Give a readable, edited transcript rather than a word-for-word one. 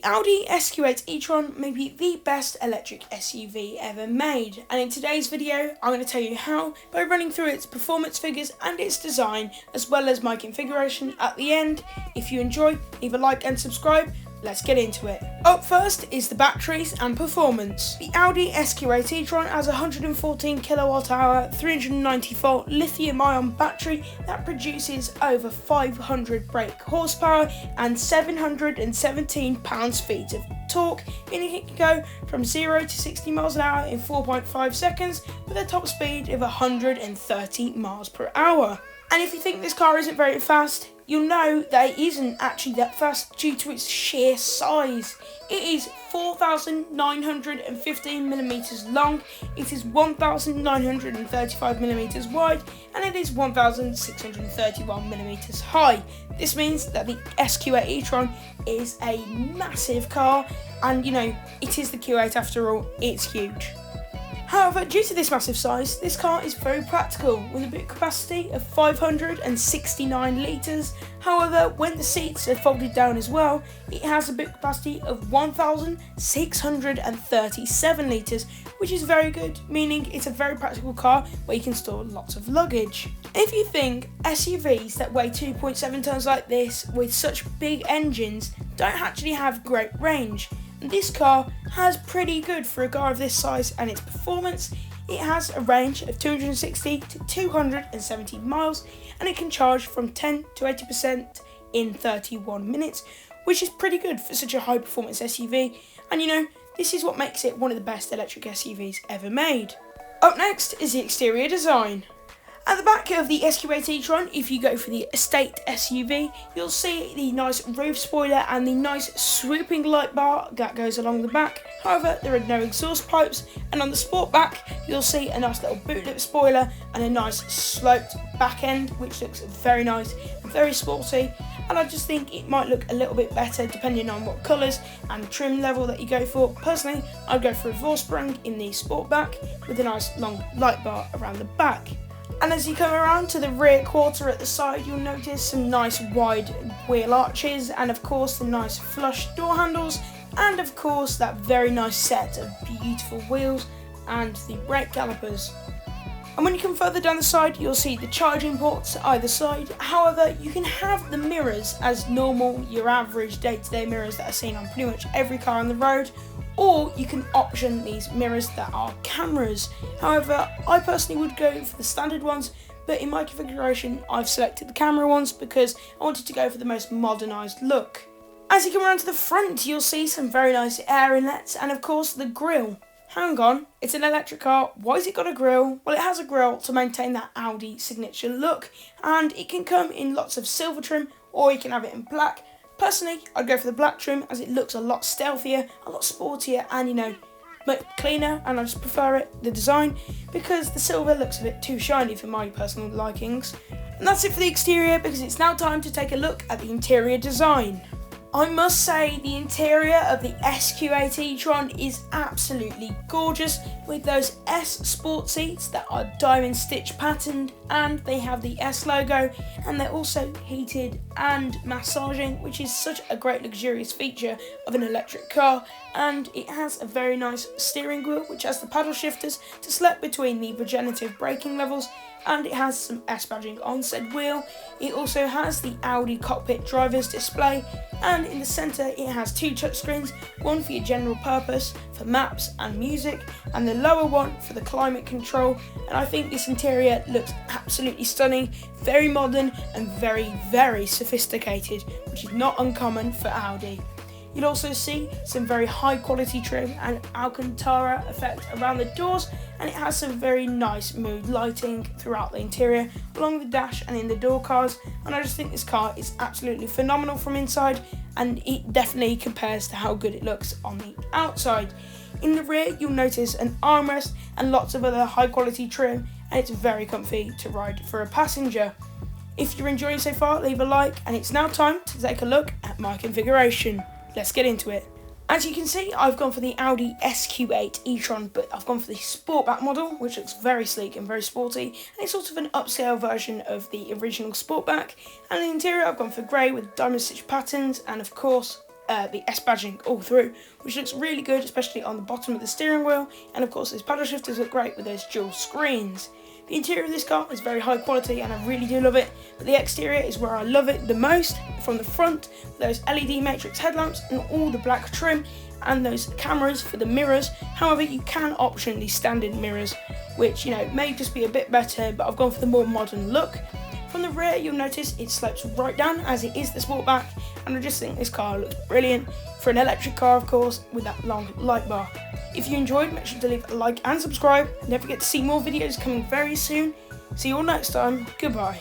The Audi SQ8 e-Tron may be the best electric SUV ever made, and in today's video I'm going to tell you how by running through its performance figures and its design, as well as my configuration at the end. If you enjoy, leave a like and subscribe. Let's get into it. Up first is the batteries and performance. The Audi SQ8 e-Tron has a 114 kWh 390 volt lithium-ion battery that produces over 500 brake horsepower and 717 pounds-feet of torque, meaning it can go from 0 to 60 miles an hour in 4.5 seconds with a top speed of 130 miles per hour. And if you think this car isn't very fast, you'll know that it isn't actually that fast due to its sheer size. It is 4,915mm long, it is 1,935mm wide, and it is 1,631mm high. This means that the SQ8 e-Tron is a massive car, and it is the Q8 after all, it's huge. However, due to this massive size, this car is very practical with a boot capacity of 569 litres. However, when the seats are folded down as well, it has a boot capacity of 1,637 litres, which is very good, meaning it's a very practical car where you can store lots of luggage. If you think SUVs that weigh 2.7 tonnes like this with such big engines don't actually have great range, this car has pretty good for a car of this size and its performance. It has a range of 260 to 270 miles and it can charge from 10 to 80% in 31 minutes, which is pretty good for such a high performance SUV, and this is what makes it one of the best electric SUVs ever made. Up next is the exterior design. At the back of the SQ8 e-Tron, if you go for the estate SUV, you'll see the nice roof spoiler and the nice swooping light bar that goes along the back. However, there are no exhaust pipes, and on the Sportback, you'll see a nice little boot lip spoiler and a nice sloped back end, which looks very nice and very sporty. And I just think it might look a little bit better depending on what colours and trim level that you go for. Personally, I'd go for a Vorsprung in the Sportback with a nice long light bar around the back. And as you come around to the rear quarter at the side, you'll notice some nice wide wheel arches, and of course the nice flush door handles, and of course that very nice set of beautiful wheels and the brake calipers. And when you come further down the side, you'll see the charging ports either side. However, you can have the mirrors as normal, your average day-to-day mirrors that are seen on pretty much every car on the road, or you can option these mirrors that are cameras. However, I personally would go for the standard ones, but in my configuration I've selected the camera ones because I wanted to go for the most modernised look. As you come around to the front, you'll see some very nice air inlets and of course the grille. Hang on, it's an electric car, why has it got a grille? Well, it has a grille to maintain that Audi signature look, and it can come in lots of silver trim or you can have it in black. Personally, I'd go for the black trim as it looks a lot stealthier, a lot sportier, and much cleaner, and I just prefer it, the design, because the silver looks a bit too shiny for my personal likings. And that's it for the exterior, because it's now time to take a look at the interior design. I must say the interior of the SQ8 e-Tron is absolutely gorgeous, with those S Sport seats that are diamond stitch patterned, and they have the S logo, and they're also heated and massaging, which is such a great luxurious feature of an electric car. And it has a very nice steering wheel which has the paddle shifters to select between the regenerative braking levels, and it has some S badging on said wheel. It also has the Audi cockpit driver's display, and in the centre it has two touchscreens, one for your general purpose for maps and music, and the lower one for the climate control. And I think this interior looks absolutely stunning, very modern and very, very sophisticated, which is not uncommon for Audi. You'll also see some very high quality trim and Alcantara effect around the doors, and it has some very nice mood lighting throughout the interior, along the dash and in the door cars. And I just think this car is absolutely phenomenal from inside, and it definitely compares to how good it looks on the outside. In the rear, you'll notice an armrest and lots of other high quality trim, and it's very comfy to ride for a passenger. If you're enjoying so far, leave a like, and it's now time to take a look at my configuration. Let's get into it. As you can see, I've gone for the Audi SQ8 e-Tron, but I've gone for the Sportback model, which looks very sleek and very sporty, and it's sort of an upscale version of the original Sportback. And in the interior, I've gone for grey with diamond stitch patterns, and of course, the S badging all through, which looks really good, especially on the bottom of the steering wheel. And of course, those paddle shifters look great with those dual screens. The interior of this car is very high quality and I really do love it, but the exterior is where I love it the most. From the front, those LED matrix headlamps and all the black trim and those cameras for the mirrors. However, you can option the standard mirrors, which, you know, may just be a bit better, but I've gone for the more modern look. From the rear, you'll notice it slopes right down as it is the Sportback, and I just think this car looks brilliant for an electric car, of course, with that long light bar. If you enjoyed, make sure to leave a like and subscribe. Don't forget to see more videos coming very soon. See you all next time. Goodbye.